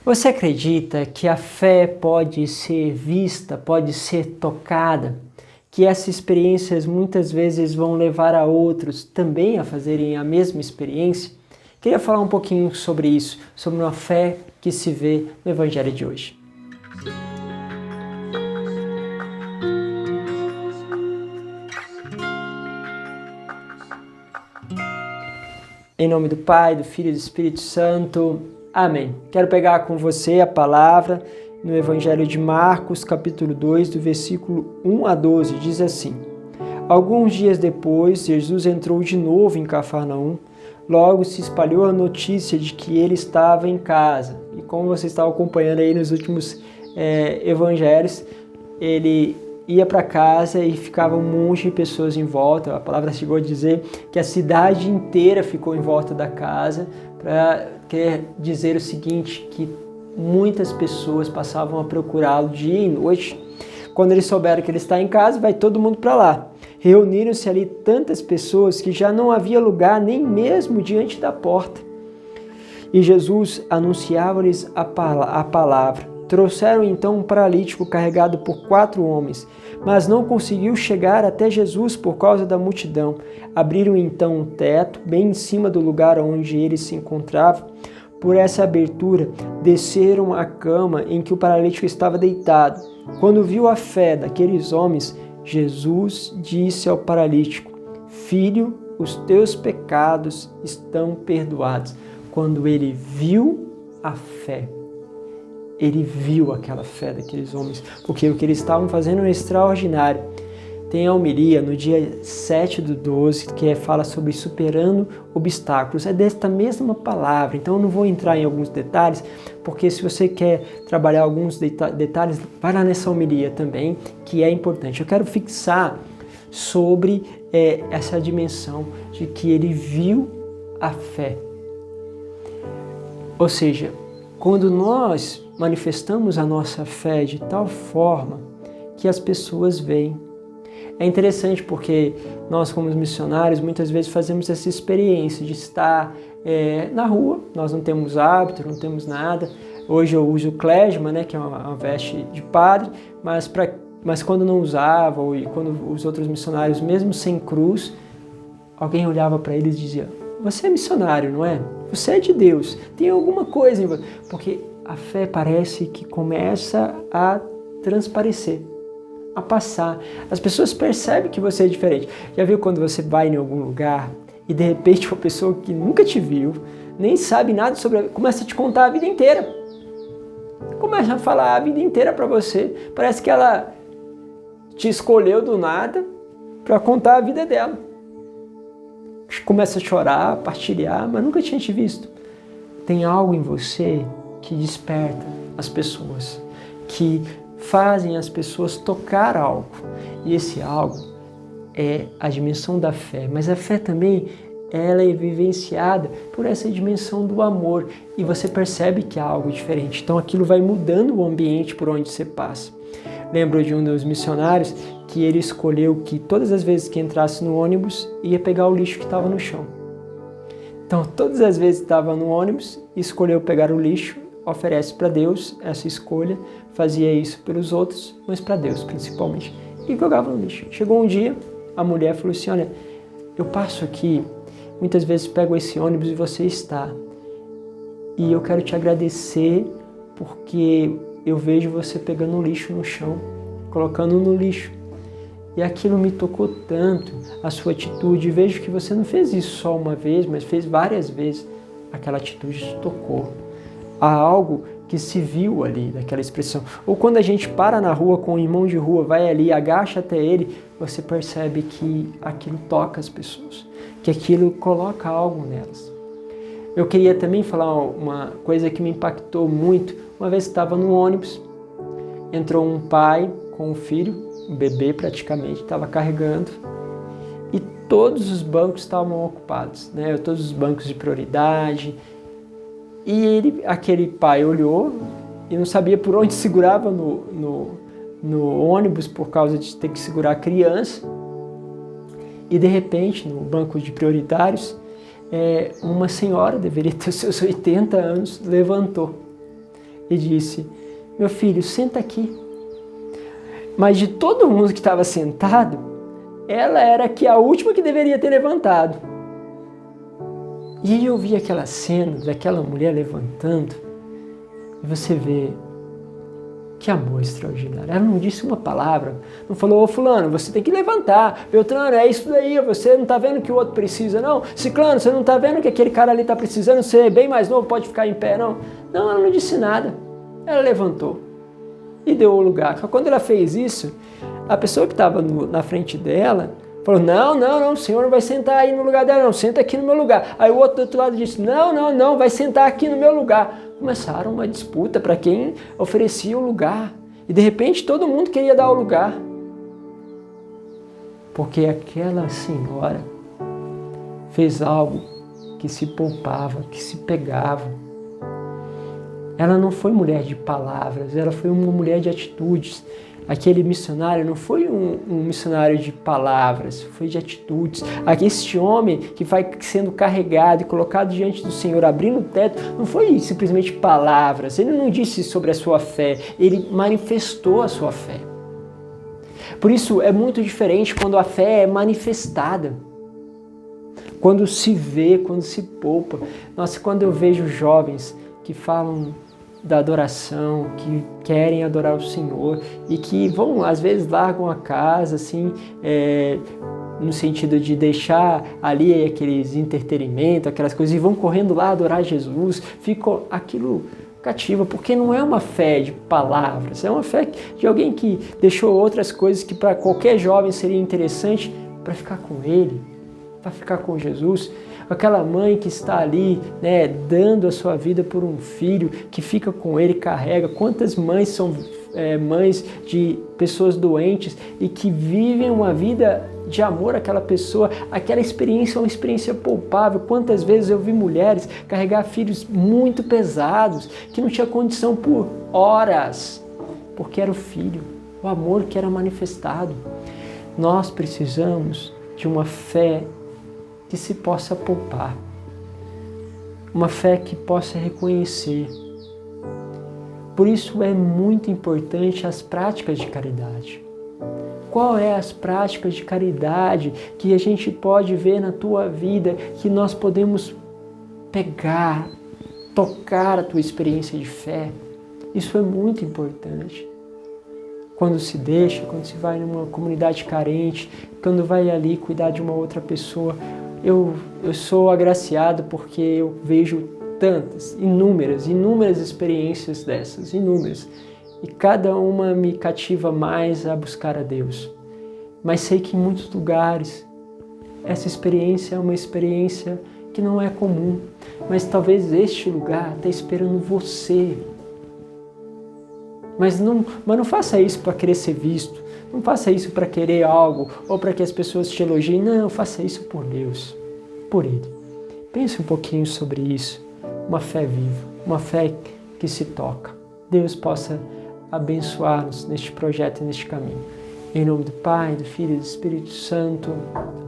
Você acredita que a fé pode ser vista, pode ser tocada? Que essas experiências muitas vezes vão levar a outros também a fazerem a mesma experiência? Queria falar um pouquinho sobre isso, sobre uma fé que se vê no Evangelho de hoje. Em nome do Pai, do Filho e do Espírito Santo. Amém. Quero pegar com você a palavra no Evangelho de Marcos, capítulo 2, do versículo 1 a 12. Diz assim: Alguns dias depois, Jesus entrou de novo em Cafarnaum. Logo se espalhou a notícia de que ele estava em casa. E como você estava acompanhando aí nos últimos evangelhos, ele ia para casa e ficava um monte de pessoas em volta. A palavra chegou a dizer que a cidade inteira ficou em volta da casa, para querer dizer o seguinte, que muitas pessoas passavam a procurá-lo dia e noite. Quando eles souberam que ele está em casa, vai todo mundo para lá. Reuniram-se ali tantas pessoas que já não havia lugar nem mesmo diante da porta. E Jesus anunciava-lhes a palavra. Trouxeram então um paralítico carregado por 4 homens, mas não conseguiu chegar até Jesus por causa da multidão. Abriram então um teto bem em cima do lugar onde ele se encontrava. Por essa abertura, desceram a cama em que o paralítico estava deitado. Quando viu a fé daqueles homens, Jesus disse ao paralítico: Filho, os teus pecados estão perdoados. Quando ele viu a fé, ele viu aquela fé daqueles homens, porque o que eles estavam fazendo era extraordinário. Tem a homilia no dia 7/12, que fala sobre superando obstáculos. É desta mesma palavra, então eu não vou entrar em alguns detalhes, porque se você quer trabalhar alguns detalhes, vai lá nessa homilia também, que é importante. Eu quero fixar sobre essa dimensão de que ele viu a fé. Ou seja, quando nós manifestamos a nossa fé de tal forma que as pessoas veem. É interessante porque nós, como missionários, muitas vezes fazemos essa experiência de estar na rua, nós não temos hábito, não temos nada. Hoje eu uso o clésima, né, que é uma veste de padre, mas quando não usava, ou quando os outros missionários, mesmo sem cruz, alguém olhava para eles e dizia: você é missionário, não é? Você é de Deus, tem alguma coisa em você. Porque a fé parece que começa a transparecer, a passar. As pessoas percebem que você é diferente. Já viu quando você vai em algum lugar e de repente uma pessoa que nunca te viu, nem sabe nada sobre, começa a te contar a vida inteira. Começa a falar a vida inteira para você. Parece que ela te escolheu do nada para contar a vida dela. Começa a chorar, a partilhar, mas nunca tinha te visto. Tem algo em você que desperta as pessoas, que fazem as pessoas tocar algo. E esse algo é a dimensão da fé. Mas a fé também, ela é vivenciada por essa dimensão do amor. E você percebe que há algo diferente. Então aquilo vai mudando o ambiente por onde você passa. Lembro de um dos missionários que ele escolheu que todas as vezes que entrasse no ônibus, ia pegar o lixo que estava no chão. Então todas as vezes que estava no ônibus, escolheu pegar o lixo, oferece para Deus essa escolha, fazia isso pelos outros, mas para Deus principalmente, e jogava no lixo. Chegou um dia, a mulher falou assim: olha, eu passo aqui, muitas vezes pego esse ônibus e você está, e eu quero te agradecer porque eu vejo você pegando o lixo no chão, colocando no lixo, e aquilo me tocou tanto, a sua atitude. Vejo que você não fez isso só uma vez, mas fez várias vezes. Aquela atitude te tocou. Há algo que se viu ali, daquela expressão. Ou quando a gente para na rua com um irmão de rua, vai ali, agacha até ele, você percebe que aquilo toca as pessoas, que aquilo coloca algo nelas. Eu queria também falar uma coisa que me impactou muito. Uma vez estava no ônibus, entrou um pai com um filho, um bebê praticamente, estava carregando, e todos os bancos estavam ocupados, né? Todos os bancos de prioridade. E aquele pai olhou e não sabia por onde segurava no ônibus por causa de ter que segurar a criança. E de repente, no banco de prioritários, uma senhora, deveria ter seus 80 anos, levantou. e disse: meu filho, senta aqui. Mas de todo mundo que estava sentado, ela era a última que deveria ter levantado. E aí eu vi aquela cena daquela mulher levantando, e você vê que amor extraordinário. Ela não disse uma palavra, não falou: ô fulano, você tem que levantar, Beltrano, é isso daí, você não está vendo que o outro precisa, não? Ciclano, você não está vendo que aquele cara ali está precisando, você é bem mais novo, pode ficar em pé, não? Não, ela não disse nada. Ela levantou e deu o lugar. Quando ela fez isso, a pessoa que estava na frente dela falou: não, o senhor não vai sentar aí no lugar dela, não, senta aqui no meu lugar. Aí o outro do outro lado disse: não, vai sentar aqui no meu lugar. Começaram uma disputa para quem oferecia o lugar. E de repente todo mundo queria dar o lugar. Porque aquela senhora fez algo que se poupava, que se pegava. Ela não foi mulher de palavras, ela foi uma mulher de atitudes. Aquele missionário não foi um missionário de palavras, foi de atitudes. Este homem que vai sendo carregado e colocado diante do Senhor, abrindo o teto, não foi simplesmente palavras. Ele não disse sobre a sua fé, ele manifestou a sua fé. Por isso é muito diferente quando a fé é manifestada. Quando se vê, quando se poupa. Nossa, quando eu vejo jovens que falam da adoração, que querem adorar o Senhor e que vão, às vezes, largam a casa, assim, no sentido de deixar ali aqueles entretenimentos, aquelas coisas, e vão correndo lá adorar Jesus, fica aquilo cativa, porque não é uma fé de palavras, é uma fé de alguém que deixou outras coisas que para qualquer jovem seria interessante para ficar com Ele, para ficar com Jesus. Aquela mãe que está ali, né, dando a sua vida por um filho, que fica com ele, carrega. Quantas mães são mães de pessoas doentes e que vivem uma vida de amor àquela pessoa? Aquela experiência é uma experiência palpável. Quantas vezes eu vi mulheres carregar filhos muito pesados, que não tinha condição por horas, porque era o filho, o amor que era manifestado. Nós precisamos de uma fé que se possa poupar, uma fé que possa reconhecer. Por isso é muito importante as práticas de caridade. Qual é as práticas de caridade que a gente pode ver na tua vida, que nós podemos pegar, tocar a tua experiência de fé? Isso é muito importante. Quando se deixa, quando se vai numa comunidade carente, quando vai ali cuidar de uma outra pessoa, eu sou agraciado porque eu vejo tantas, inúmeras experiências dessas, inúmeras. E cada uma me cativa mais a buscar a Deus. Mas sei que em muitos lugares essa experiência é uma experiência que não é comum. Mas talvez este lugar está esperando você. Mas não faça isso para querer ser visto. Não faça isso para querer algo ou para que as pessoas te elogiem. Não, faça isso por Deus, por Ele. Pense um pouquinho sobre isso. Uma fé viva, uma fé que se toca. Deus possa abençoar-nos neste projeto e neste caminho. Em nome do Pai, do Filho e do Espírito Santo.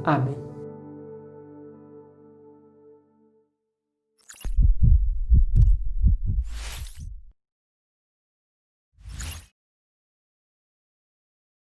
Amém.